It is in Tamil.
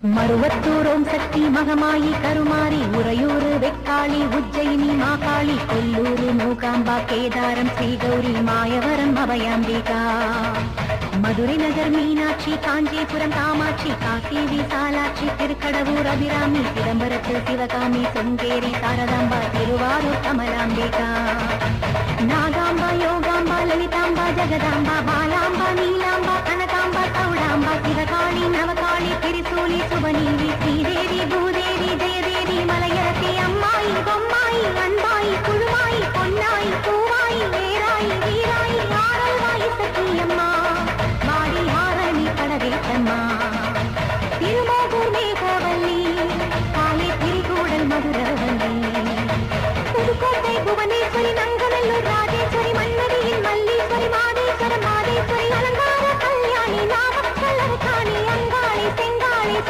மருவத்தூர் ஓம் சக்தி மகமாயி கருமாரி உறையூர் வெக்காளி உஜ்ஜயினி மாகாளி கொல்லூர் மூகாம்பா கேதாரம் ஸ்ரீகௌரி மாயவரம் அபயாம்பிகா மதுரை நகர் மீனாட்சி காஞ்சிபுரம் காமாட்சி காசி விசாலாட்சி திருக்கடவூர் அபிராமி சிதம்பரத்து சிவகாமி சுங்கேரி சாரதாம்பா திருவாரூர் கமலாம்பிகா நாகாம்பா யோகாம்பா லலிதாம்பா ஜெகதாம்பா பாலாம்பா நீலாம்பா கனகாம்பா சௌடாம்பா சிவகாளி நவகாளி திரிசூலி